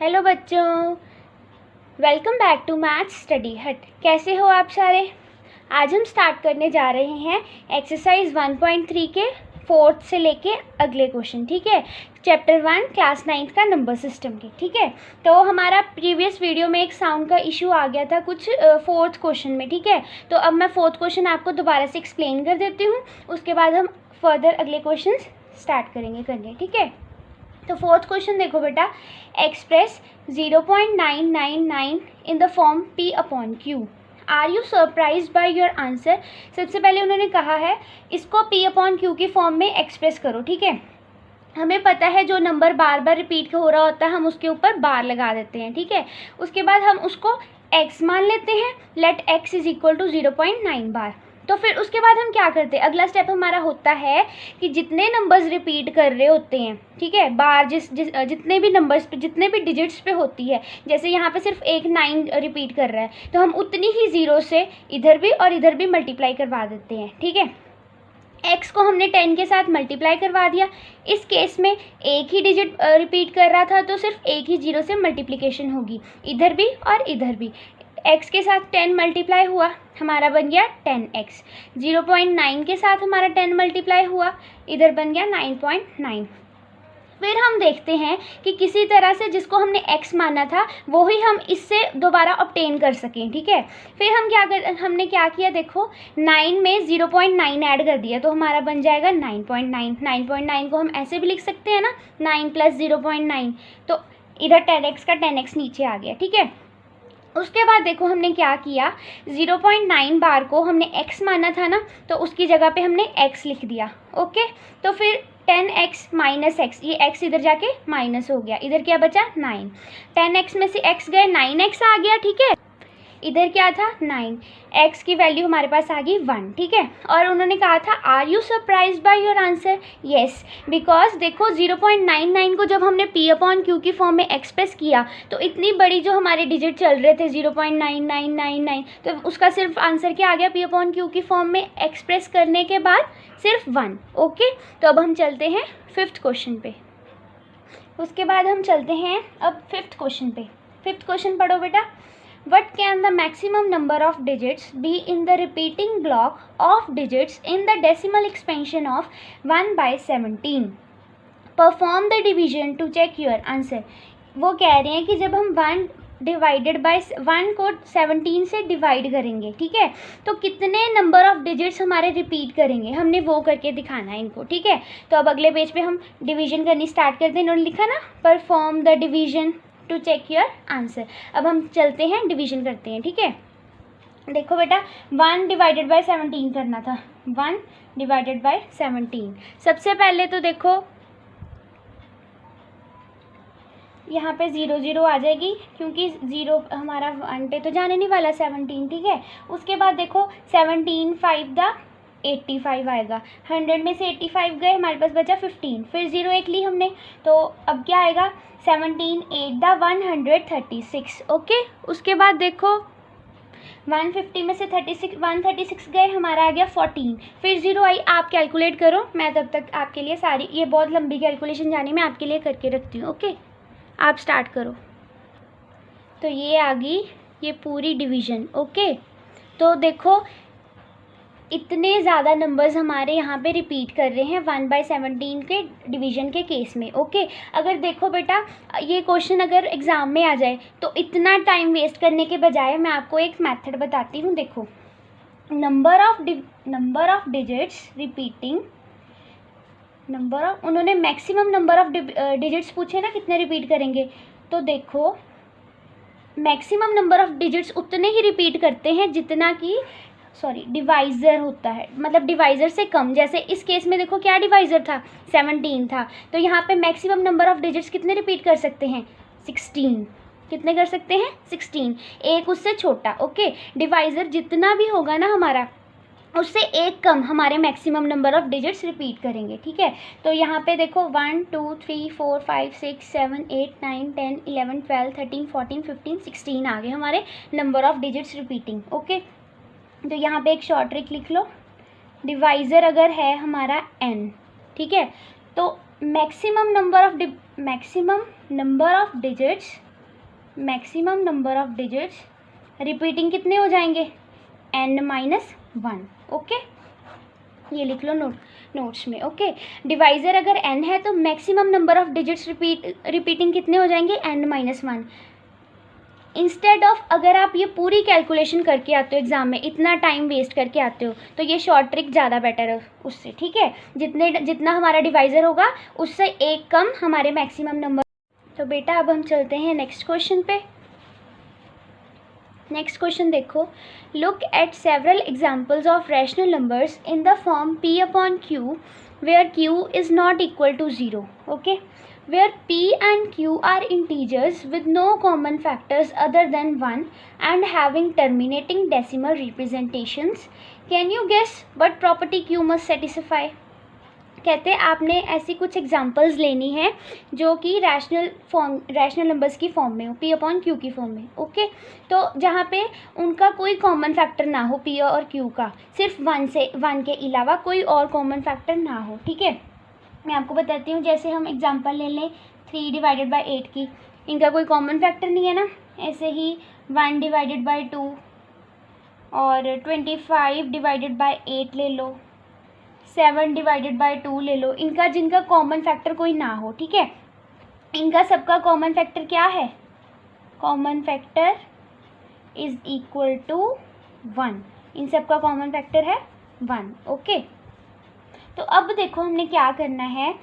Hello बच्चों, welcome back to maths study hut. कैसे हो आप सारे? आज हम स्टार्ट करने जा रहे हैं एक्सरसाइज 1.3 के फोर्थ से लेके अगले क्वेश्चन। ठीक है, चैप्टर 1 क्लास 9 का नंबर सिस्टम के। ठीक है, तो हमारा प्रीवियस वीडियो में एक साउंड का इशू आ गया था कुछ फोर्थ क्वेश्चन में। ठीक है, तो अब मैं फोर्थ क्वेश्चन आपको दोबारा से एक्सप्लेन कर देती हूँ, उसके बाद हम फर्दर अगले क्वेश्चन स्टार्ट करेंगे करने। ठीक है, तो फोर्थ क्वेश्चन देखो बेटा, express 0.999 in the form P upon Q। Are you surprise by your answer. सबसे पहले उन्होंने कहा है इसको P अपॉन Q की फॉर्म में एक्सप्रेस करो। ठीक है, हमें पता है जो नंबर बार बार रिपीट हो रहा होता है हम उसके ऊपर बार लगा देते हैं। ठीक है, उसके बाद हम उसको x मान लेते हैं, let x is equal to 0.9 bar. तो फिर उसके बाद हम क्या करते हैं, अगला स्टेप हमारा होता है कि जितने नंबर्स रिपीट कर रहे होते हैं, ठीक है, बार जितने भी नंबर्स पे, जितने भी डिजिट्स पे होती है, जैसे यहाँ पे सिर्फ एक 9 रिपीट कर रहा है तो हम उतनी ही ज़ीरो से इधर भी और इधर भी मल्टीप्लाई करवा देते हैं। ठीक है, x को हमने 10 के साथ मल्टीप्लाई करवा दिया। इस केस में एक ही डिजिट रिपीट कर रहा था तो सिर्फ एक ही जीरो से मल्टीप्लिकेशन होगी, इधर भी और इधर भी। x के साथ 10 मल्टीप्लाई हुआ, हमारा बन गया 10x। 0.9 के साथ हमारा 10 मल्टीप्लाई हुआ, इधर बन गया 9.9। फिर हम देखते हैं कि किसी तरह से जिसको हमने x माना था वो ही हम इससे दोबारा ऑब्टेन कर सकें। ठीक है, फिर हमने क्या किया, देखो 9 में 0.9 ऐड कर दिया तो हमारा बन जाएगा 9.9। 9.9 को हम ऐसे भी लिख सकते हैं ना, 9 प्लस 0.9, तो इधर 10x का 10x नीचे आ गया। ठीक है, उसके बाद देखो हमने क्या किया, 0.9 बार को हमने x माना था ना, तो उसकी जगह पे हमने x लिख दिया। ओके, तो फिर 10x माइनस x, ये x इधर जाके माइनस हो गया, इधर क्या बचा 9। 10x में से x गए, 9x आ गया। ठीक है, इधर क्या था 9, x की वैल्यू हमारे पास आ गई 1। ठीक है, और उन्होंने कहा था are you surprise by your answer. Yes, because देखो 0.99 को जब हमने P अपॉन Q की फॉर्म में एक्सप्रेस किया तो इतनी बड़ी जो हमारे डिजिट चल रहे थे 0.9999, तो उसका सिर्फ आंसर क्या आ गया, P अपॉन Q की फॉर्म में एक्सप्रेस करने के बाद सिर्फ 1। ओके, तो अब हम चलते हैं फिफ्थ क्वेश्चन पे। उसके बाद हम चलते हैं अब फिफ्थ क्वेश्चन पे। फिफ्थ क्वेश्चन पढ़ो बेटा। What can the maximum number of digits be in the repeating block of digits in the decimal expansion of 1/17? Perform the division to check your answer. वो कह रहे हैं कि जब हम 1 डिवाइडेड बाई 1 को 17 से डिवाइड करेंगे, ठीक है, तो कितने नंबर ऑफ डिजिट्स हमारे रिपीट करेंगे, हमने वो करके दिखाना है इनको। ठीक है, तो अब अगले पेज पे हम डिवीजन करनी स्टार्ट करते हैं। इन्होंने लिखा ना perform the division to check your answer. अब हम चलते हैं डिवीजन करते हैं। ठीक है, देखो बेटा 1 डिवाइडेड बाय 17 करना था, 1 डिवाइडेड बाय 17। सबसे पहले तो देखो यहाँ पे 0 0 आ जाएगी क्योंकि 0 हमारा 1 पे तो जाने नहीं वाला 17। ठीक है, उसके बाद देखो 17 5 द 85 आएगा, 100 में से 85 गए, हमारे पास बचा 15। फिर 0 एक ली हमने, तो अब क्या आएगा 17 8 द 136। ओके, उसके बाद देखो 150 में से 136 गए, हमारा आ गया 14। फिर 0 आई, आप कैलकुलेट करो, मैं तब तक आपके लिए सारी ये बहुत लंबी कैलकुलेशन जानी मैं आपके लिए करके रखती हूँ। ओके, आप स्टार्ट करो। तो ये आ गई ये पूरी डिवीज़न। ओके, तो देखो इतने ज़्यादा नंबर्स हमारे यहाँ पे रिपीट कर रहे हैं 1/17 के डिवीज़न के केस में। ओके, अगर देखो बेटा ये क्वेश्चन अगर एग्ज़ाम में आ जाए तो इतना टाइम वेस्ट करने के बजाय मैं आपको एक मेथड बताती हूँ। देखो नंबर ऑफ डिजिट्स रिपीटिंग, उन्होंने मैक्सिमम नंबर ऑफ डिजिट्स पूछे ना, कितने रिपीट करेंगे, तो देखो मैक्सिमम नंबर ऑफ डिजिट्स उतने ही रिपीट करते हैं जितना कि डिवाइज़र होता है, मतलब डिवाइज़र से कम। जैसे इस केस में देखो क्या डिवाइज़र था 17 था, तो यहाँ पे मैक्सिमम नंबर ऑफ डिजिट्स कितने रिपीट कर सकते हैं 16। कितने कर सकते हैं 16, एक उससे छोटा। ओके, डिवाइज़र जितना भी होगा ना हमारा उससे एक कम हमारे maximum number of digits repeat करेंगे। ठीक है, तो यहाँ पे देखो 1 2 3 4 5 6 7 8 9 10 11 12 13 14 15 16 आ गए हमारे number of digits repeating. Okay, तो यहाँ पे एक शॉर्ट ट्रिक लिख लो, डिवाइज़र अगर है हमारा n, ठीक है, तो maximum number of digits maximum number of digits repeating कितने हो जाएंगे, n-1। ओके, ये लिख लो नोट्स में। ओके, डिवाइज़र अगर n है तो maximum number of digits repeating कितने हो जाएंगे, n-1। इंस्टेड ऑफ अगर आप ये पूरी कैलकुलेशन करके आते हो एग्ज़ाम में, इतना टाइम वेस्ट करके आते हो, तो ये शॉर्ट ट्रिक ज़्यादा बेटर है उससे। ठीक है, जितना हमारा डिवाइज़र होगा उससे एक कम हमारे मैक्सिमम नंबर। तो बेटा अब हम चलते हैं नेक्स्ट क्वेश्चन पे। नेक्स्ट क्वेश्चन देखो, look at several examples of rational numbers in the form p/q where q is not equal to 0। ओके, where p and q are integers with no common factors other than 1 and having terminating decimal representations. Can you guess what property q must satisfy? कहते हैं आपने ऐसी कुछ examples लेनी है जो कि रैशनल नंबर्स की फॉर्म में हो, p/q की फॉर्म में। ओके, तो जहाँ पे उनका कोई कॉमन फैक्टर ना हो p और q का, सिर्फ 1 के अलावा कोई और कॉमन फैक्टर ना हो। ठीक है, मैं आपको बताती हूँ। जैसे हम एग्जांपल ले लें 3/8 की, इनका कोई कॉमन फैक्टर नहीं है ना। ऐसे ही 1/2 और 25/8 ले लो, 7/2 ले लो, जिनका कॉमन फैक्टर कोई ना हो। ठीक है, इनका सबका कॉमन फैक्टर क्या है, common factor is equal to 1। इन सबका कॉमन फैक्टर है 1। ओके, तो अब देखो हमने क्या करना है।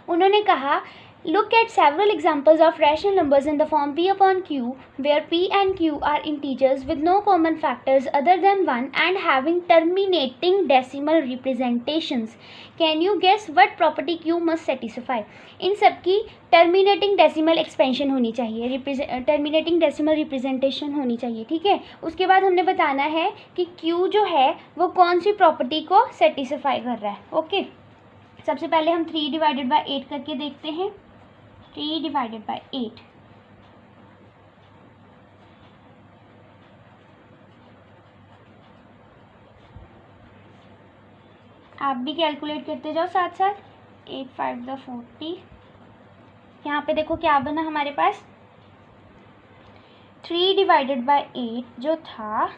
उन्होंने कहा look at several examples of rational numbers in the form p/q where p and q are integers with no common factors other than 1 and having terminating decimal representations. Can you guess what property q must satisfy? इन सब की terminating decimal expansion होनी चाहिए, terminating decimal representation होनी चाहिए। ठीक है, उसके बाद हमने बताना है कि q जो है वो कौन सी प्रॉपर्टी को सेटिस्फाई कर रहा है। ओके, सबसे पहले हम 3/8 करके देखते हैं। 3/8 आप भी कैलकुलेट करते जाओ साथ साथ। 8 5 40। यहाँ पे देखो क्या बना हमारे पास, 3/8 जो था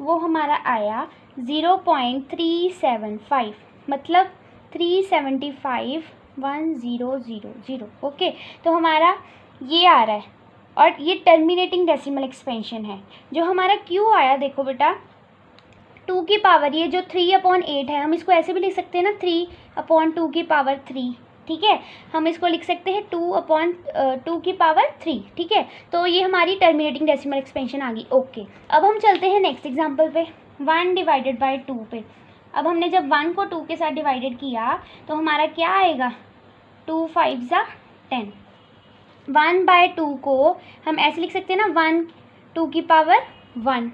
वो हमारा आया 0.375, मतलब 375,1000। ओके, तो हमारा ये आ रहा है और ये टर्मिनेटिंग डेसिमल एक्सपेंशन है। जो हमारा क्यू आया देखो बेटा 2 की पावर, ये जो 3/8 है, हम इसको ऐसे भी लिख सकते हैं ना, 3/2 की पावर 3। ठीक है, हम इसको लिख सकते हैं 2/2 की पावर 3। ठीक है, तो ये हमारी टर्मिनेटिंग डेसिमल एक्सपेंशन आ गई। ओके, अब हम चलते हैं नेक्स्ट एग्जांपल पे, 1/2 पे। अब हमने जब 1 को 2 के साथ डिवाइडेड किया तो हमारा क्या आएगा, 2 5 10। 1/2 को हम ऐसे लिख सकते हैं ना, 1/2 की पावर 1।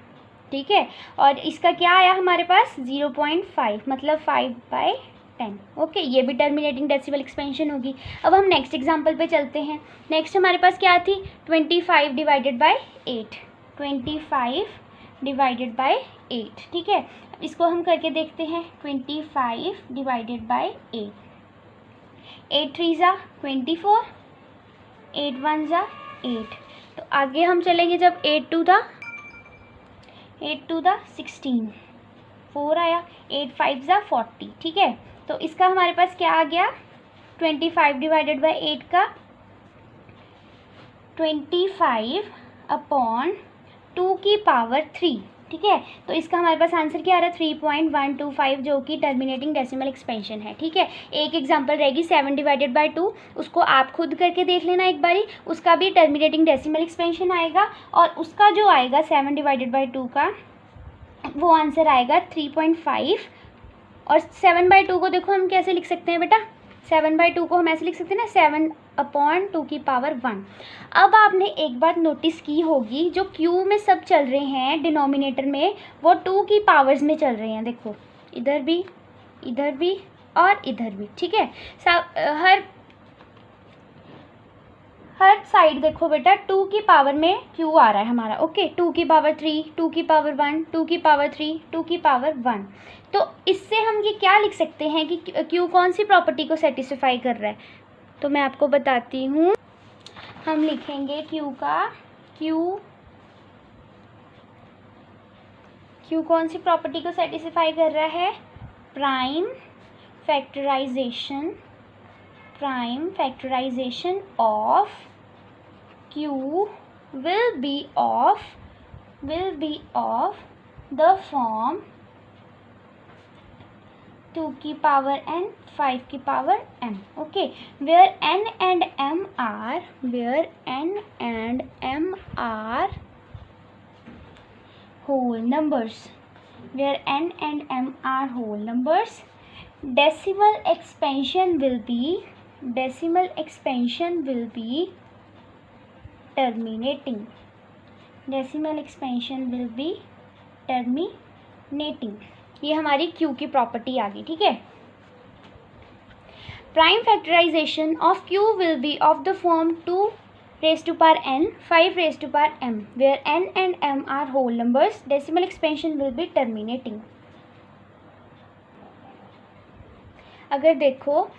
ठीक है, और इसका क्या आया हमारे पास 0.5, मतलब 5/10। ओके, ये भी टर्मिनेटिंग डेसिमल एक्सपेंशन होगी। अब हम नेक्स्ट एग्जांपल पे चलते हैं। नेक्स्ट हमारे पास क्या थी, 25/8। 25/8। ठीक है, इसको हम करके देखते हैं। 25/8, 8 3 24, 8 1 8। तो आगे हम चलेंगे जब 8 2 16, 4 आया, 8 5 40। ठीक है, तो इसका हमारे पास क्या आ गया, 25/8 का 25/2 की पावर 3। ठीक है, तो इसका हमारे पास आंसर क्या आ रहा है, 3.125, जो कि टर्मिनेटिंग डेसिमल एक्सपेंशन है। ठीक है, एक एग्जांपल रहेगी 7/2, उसको आप खुद करके देख लेना एक बारी, उसका भी टर्मिनेटिंग डेसिमल एक्सपेंशन आएगा और उसका जो आएगा 7/2 का वो आंसर आएगा 3.5। और 7/2 को देखो हम कैसे लिख सकते हैं बेटा, 7/2 को हम ऐसे लिख सकते हैं ना, 7/2 की पावर 1। अब आपने एक बात नोटिस की होगी, जो क्यू में सब चल रहे हैं डिनोमिनेटर में, वो 2 की पावर्स में चल रहे हैं। देखो इधर भी और इधर भी। ठीक है, सब हर साइड देखो बेटा 2 की पावर में क्यू आ रहा है हमारा। ओके, 2 की पावर 3, 2 की पावर 1, 2 की पावर 3, 2 की पावर 1। तो इससे हम ये क्या लिख सकते हैं कि क्यू कौन सी प्रॉपर्टी को सेटिस्फाई कर रहा है, तो मैं आपको बताती हूँ। हम लिखेंगे क्यू का क्यू कौन सी प्रॉपर्टी को सेटिस्फाई कर रहा है? Prime factorisation of Q will be of the form 2 की पावर n 5 की power m. Okay, where n and m are whole numbers. Where n and m are whole numbers, decimal expansion will be terminating. ये हमारी Q की property आ गई, ठीक है. Prime factorisation of Q will be of the form 2 raised to power n 5 raised to power m, where n and m are whole numbers. Decimal expansion will be terminating. अगर देखो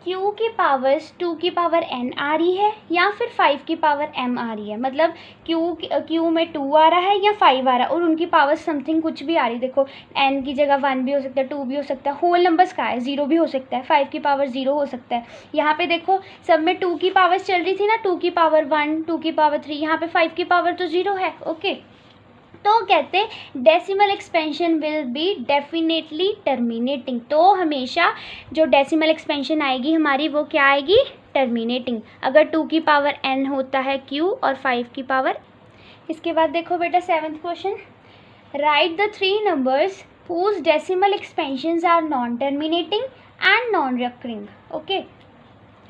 Q की powers 2 की power n आ रही है या फिर 5 की power m आ रही है, मतलब Q में 2 आ रहा है या 5 आ रहा है और उनकी पावर्स समथिंग कुछ भी आ रही है. देखो n की जगह 1 भी हो सकता है, 2 भी हो सकता है, होल नंबर्स का है, 0 भी हो सकता है, 5 की पावर 0 हो सकता है. यहाँ पे देखो सब में 2 की पावर्स चल रही थी ना, 2 की पावर 1, 2 की पावर 3, यहाँ पे 5 की पावर तो 0 है. ओके, तो कहते decimal expansion will be definitely terminating. तो हमेशा जो डेसिमल एक्सपेंशन आएगी हमारी वो क्या आएगी? टर्मिनेटिंग. अगर 2 की पावर n होता है Q और 5 की पावर. इसके बाद देखो बेटा 7th question. Write the 3 numbers whose decimal expansions are non terminating and non recurring. Okay,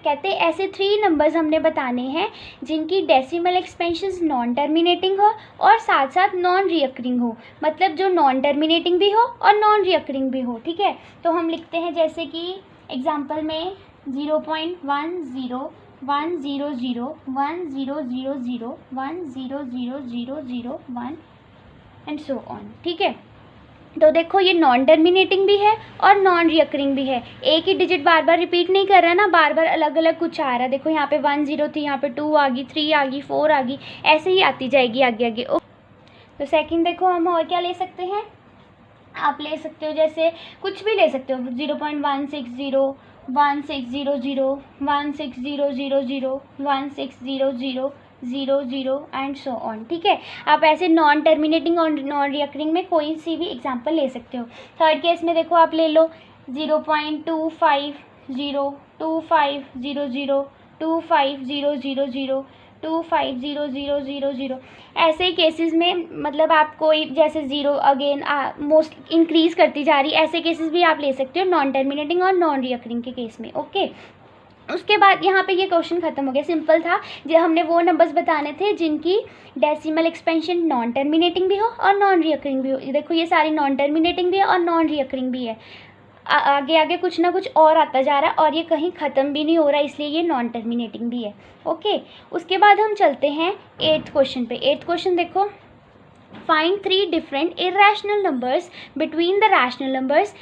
कहते ऐसे 3 नंबर्स हमने बताने हैं जिनकी डेसिमल एक्सपेंशंस नॉन टर्मिनेटिंग हो और साथ साथ नॉन रिकरिंग हो, मतलब जो नॉन टर्मिनेटिंग भी हो और नॉन रिकरिंग भी हो. ठीक है, तो हम लिखते हैं जैसे कि एग्जांपल में 0.10 1 0 0 0 1 0 0 0 1 0 0 0 0 1 एंड सो ऑन. ठीक है, तो देखो ये नॉन टर्मिनेटिंग भी है और नॉन रिकरिंग भी है. एक ही डिजिट बार बार रिपीट नहीं कर रहा है ना, बार बार अलग अलग कुछ आ रहा है. देखो यहाँ पे 1 0 थी, यहाँ पे 2 आ गई, 3 आ गई, 4 आ गई, ऐसे ही आती जाएगी आगे आगे. तो सेकंड देखो हम और क्या ले सकते हैं, आप ले सकते हो जैसे कुछ भी ले सकते हो. 0.160 1600 16000 1600 0 एंड सो ऑन. ठीक है, आप ऐसे नॉन टर्मिनेटिंग और नॉन रिकरिंग में कोई सी भी एग्जांपल ले सकते हो. थर्ड केस में देखो आप ले लो 0.250 2500 25000 25000. ऐसे केसेस में मतलब आप कोई जैसे 0 अगेन मोस्ट इंक्रीज करती जा रही, ऐसे केसेस भी आप ले सकते हो नॉन टर्मिनेटिंग और नॉन रिकरिंग के केस में. ओके, उसके बाद यहाँ पे ये क्वेश्चन ख़त्म हो गया. सिंपल था, जो हमने वो नंबर्स बताने थे जिनकी डेसिमल एक्सपेंशन नॉन टर्मिनेटिंग भी हो और नॉन रिकरिंग भी हो. देखो ये सारी नॉन टर्मिनेटिंग भी है और नॉन रिकरिंग भी है. आगे आगे कुछ ना कुछ और आता जा रहा है और ये कहीं ख़त्म भी नहीं हो रहा, इसलिए ये नॉन टर्मिनेटिंग भी है. ओके, उसके बाद हम चलते हैं 8th क्वेश्चन पे. 8th क्वेश्चन देखो, find 3 different irrational numbers between the rational numbers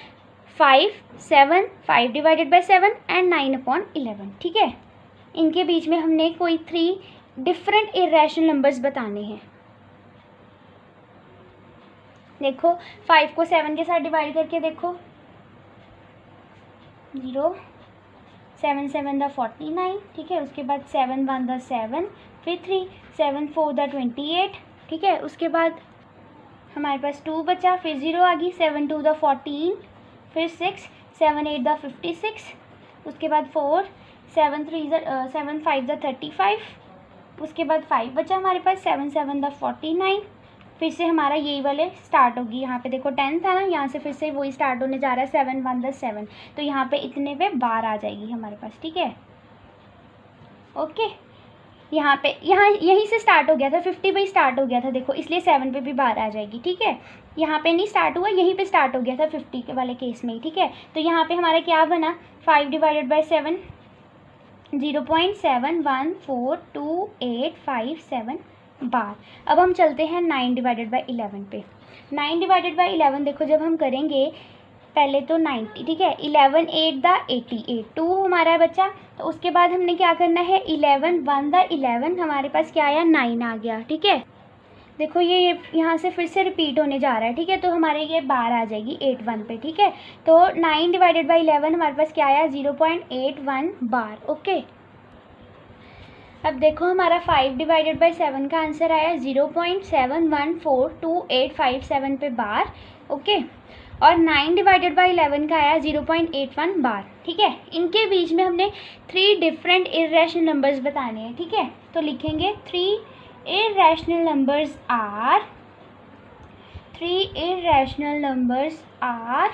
5 7 5 divided by 7 and 9/11. ठीक है, इनके बीच में हमने कोई 3 डिफरेंट इरेशनल नंबर्स बताने हैं. देखो 5 को 7 के साथ डिवाइड करके देखो 0 7 7 द 49. ठीक है, उसके बाद 7 1 द 7, फिर 3 7 4 द 28. ठीक है, उसके बाद हमारे पास 2 बचा, फिर 0 आ गई, 7 2 द 14, फिर 6 7 8 द 56. उसके बाद 4 7 5 द 35. उसके बाद 5 बचा हमारे पास, 7 7 द 49. फिर से हमारा यही वाले स्टार्ट होगी. यहाँ पे देखो 10 था ना, यहाँ से फिर से वही स्टार्ट होने जा रहा है 7 1 द 7. तो यहाँ पे इतने पे 12 आ जाएगी हमारे पास. ठीक है, ओके, यहाँ पे यहीं से स्टार्ट हो गया था, 50 पे स्टार्ट हो गया था. देखो इसलिए 7 पे भी 12 आ जाएगी. ठीक है, यहाँ पे नहीं स्टार्ट हुआ, यहीं पे स्टार्ट हो गया था 50 के वाले केस में ही. ठीक है, तो यहाँ पे हमारा क्या बना, 5 डिवाइडेड बाई 7 0.714285 बार. अब हम चलते हैं 9 डिवाइडेड बाई 11 पे. 9 डिवाइडेड बाई 11 देखो जब हम करेंगे पहले तो 90, ठीक है। 11 8 द 88, 2 हमारा बचा। तो उसके बाद हमने क्या करना है, 11 1 द 11, हमारे पास क्या आया, 9 आ गया, ठीक है। देखो ये यहाँ से फिर से रिपीट होने जा रहा है, ठीक है। तो हमारे ये बार आ जाएगी 8 1 पे, ठीक है। तो 9 डिवाइडेड बाई 11 हमारे पास क्या आया, 0.81 बार, ओके। अब देखो हमारा 5 डिवाइडेड बाई 7 का आंसर आया 0.71428857 पे बार, ओके। और 9 डिवाइडेड बाई 11 का आया 0.81 बार, ठीक है। इनके बीच में हमने 3 डिफरेंट इर्रेशनल नंबर्स बताने हैं, ठीक है। तो लिखेंगे 3 irrational numbers are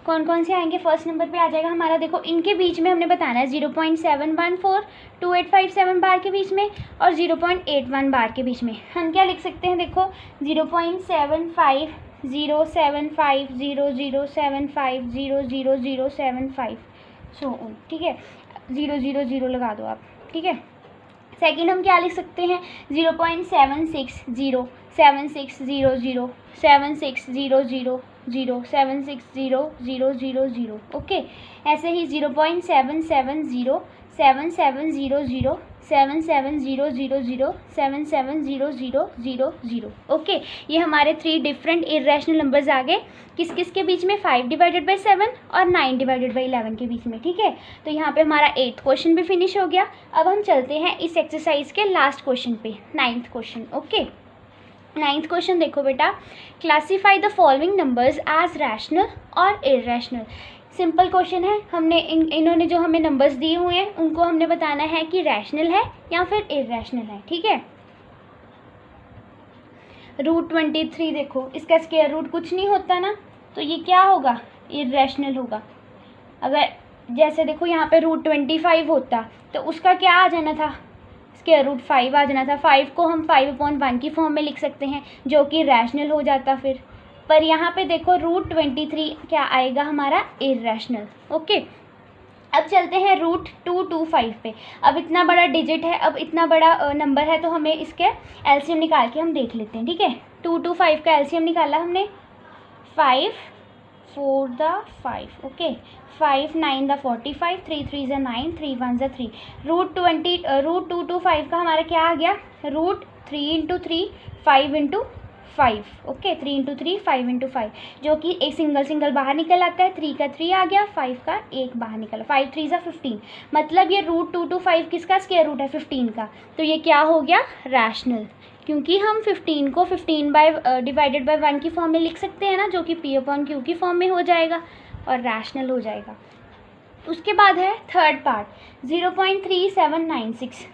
कौन कौन से आएंगे, फर्स्ट नंबर पे आ जाएगा हमारा, देखो इनके बीच में हमने बताना है 0.7142857 बार के बीच में और 0.81 बार के बीच में। हम क्या लिख सकते हैं, देखो 0.75075007500075 सो ठीक है, 000 लगा दो आप, ठीक है। सेकेंड हम क्या लिख सकते हैं, 0.76076007600076000, ओके। ऐसे ही 0.7707700770000770000, ओके। ये हमारे 3 डिफरेंट इर्रेशनल नंबर्स आ गए, किस किस के बीच में, 5 डिवाइडेड बाई 7 और 9 डिवाइडेड बाई 11 के बीच में, ठीक है। तो यहाँ पे हमारा 8th क्वेश्चन भी फिनिश हो गया। अब हम चलते हैं इस एक्सरसाइज के लास्ट क्वेश्चन पे, 9th question, okay. 9th question देखो बेटा, classify the following numbers as rational और इर्रेशनल। सिंपल क्वेश्चन है, हमने इन्होंने जो हमें नंबर्स दिए हुए हैं उनको हमने बताना है कि रैशनल है या फिर इर्रेशनल है, ठीक है। √23 देखो, इसका स्क्वायर रूट कुछ नहीं होता ना, तो ये क्या होगा, इर्रेशनल होगा। अगर जैसे देखो यहाँ पे √25 होता तो उसका क्या आ जाना था, स्क्वायर रूट 5 आ जाना था। 5 को हम 5/1 की फॉर्म में लिख सकते हैं जो कि रैशनल हो जाता फिर, पर यहाँ पे देखो √23 क्या आएगा हमारा, इर्रेशनल, ओके। अब चलते हैं √225 पे। अब इतना बड़ा डिजिट है, अब इतना बड़ा नंबर है, तो हमें इसके एलसीएम निकाल के हम देख लेते हैं, ठीक है। 225 का एलसीएम निकाला हमने, 5 4 द 5, ओके। 5 9 द 45, 3 3 ज़ा 9, 3 1 ज़ा 3। √225 का हमारा क्या आ गया, √3 × 3 5 × 5, ओके। 3 × 3 5 × 5, जो कि एक सिंगल बाहर निकल आता है, 3 का 3 आ गया, 5 का 1 बाहर निकला, 5 3 ज़ा 15। मतलब ये √225 किसका स्क्वायर रूट है, 15 का। तो ये क्या हो गया, रैशनल, क्योंकि हम 15 को 15 डिवाइडेड बाई 1 की फॉर्म में लिख सकते हैं ना, जो कि P/Q की फॉर्म में हो जाएगा और रैशनल हो जाएगा। उसके बाद है थर्ड पार्ट, 0.3796।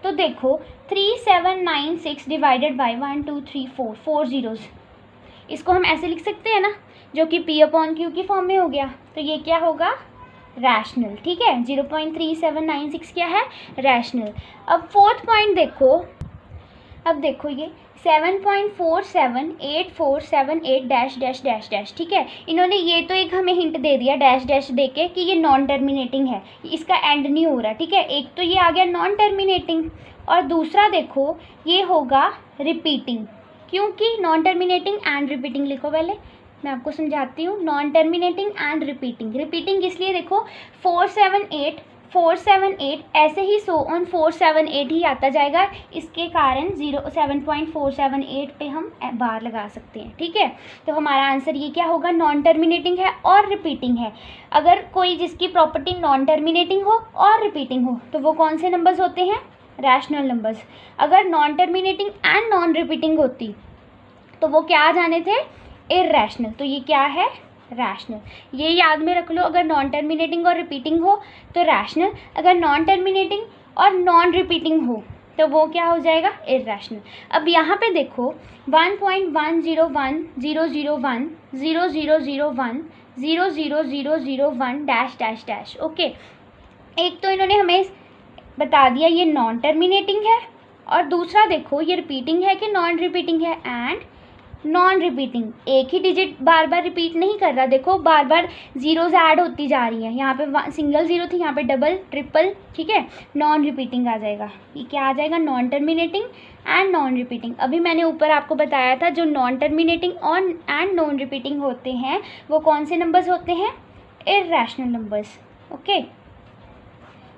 तो देखो 3796 डिवाइडेड बाई 1 2 3 4, 4 zeros, इसको हम ऐसे लिख सकते हैं ना, जो कि P/Q की फॉर्म में हो गया। तो ये क्या होगा, रैशनल, ठीक है। 0.3796 क्या है, रैशनल। अब फोर्थ पॉइंट देखो, अब देखो ये 7.478478 डैश डैश डैश डैश, ठीक है। इन्होंने ये तो एक हमें हिंट दे दिया डैश डैश दे के कि ये नॉन टर्मिनेटिंग है, इसका एंड नहीं हो रहा, ठीक है। एक तो ये आ गया नॉन टर्मिनेटिंग, और दूसरा देखो ये होगा रिपीटिंग, क्योंकि नॉन टर्मिनेटिंग एंड रिपीटिंग लिखो, पहले मैं आपको समझाती हूँ। Non terminating and repeating, repeating इसलिए देखो 478 478 ऐसे ही सो ऑन 478 ही आता जाएगा, इसके कारण 7.478 पे हम बार लगा सकते हैं, ठीक है। तो हमारा आंसर ये क्या होगा, नॉन टर्मिनेटिंग है और रिपीटिंग है। अगर कोई जिसकी प्रॉपर्टी नॉन टर्मिनेटिंग हो और रिपीटिंग हो तो वो कौन से नंबर्स होते हैं, रैशनल नंबर्स। अगर non terminating and non repeating होती तो वो क्या आ जाने थे, इर्रेशनल। तो ये क्या है, रैशनल। ये याद में रख लो, अगर नॉन टर्मिनेटिंग और रिपीटिंग हो तो रैशनल, अगर नॉन टर्मिनेटिंग और नॉन रिपीटिंग हो तो वो क्या हो जाएगा, इर्रेशनल। अब यहाँ पे देखो 1.101000100001 डैश डैश डैश, ओके। एक तो इन्होंने हमें बता दिया ये नॉन टर्मिनेटिंग है, और दूसरा देखो ये रिपीटिंग है कि नॉन रिपीटिंग है, एंड नॉन रिपीटिंग, एक ही डिजिट बार बार रिपीट नहीं कर रहा, देखो बार बार ज़ीरोज़ ऐड होती जा रही हैं, यहाँ पे सिंगल ज़ीरो थी, यहाँ पे डबल ट्रिपल, ठीक है, नॉन रिपीटिंग आ जाएगा। ये क्या आ जाएगा, non terminating and non repeating. अभी मैंने ऊपर आपको बताया था जो नॉन टर्मिनेटिंग और एंड नॉन रिपीटिंग होते हैं वो कौन से नंबर्स होते हैं, इर्रेशनल नंबर्स। ओके,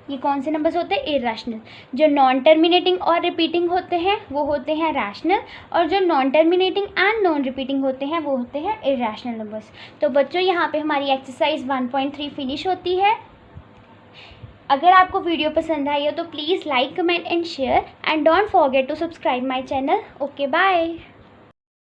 ये कौन से नंबर्स होते हैं, इरेशनल। जो नॉन टर्मिनेटिंग और रिपीटिंग होते हैं वो होते हैं रैशनल, और जो non terminating and non repeating होते हैं वो होते हैं इरेशनल नंबर्स। तो बच्चों यहाँ पे हमारी एक्सरसाइज 1.3 फिनिश होती है। अगर आपको वीडियो पसंद आई हो तो please like, comment and share, and don't forget to subscribe my channel. Okay, bye.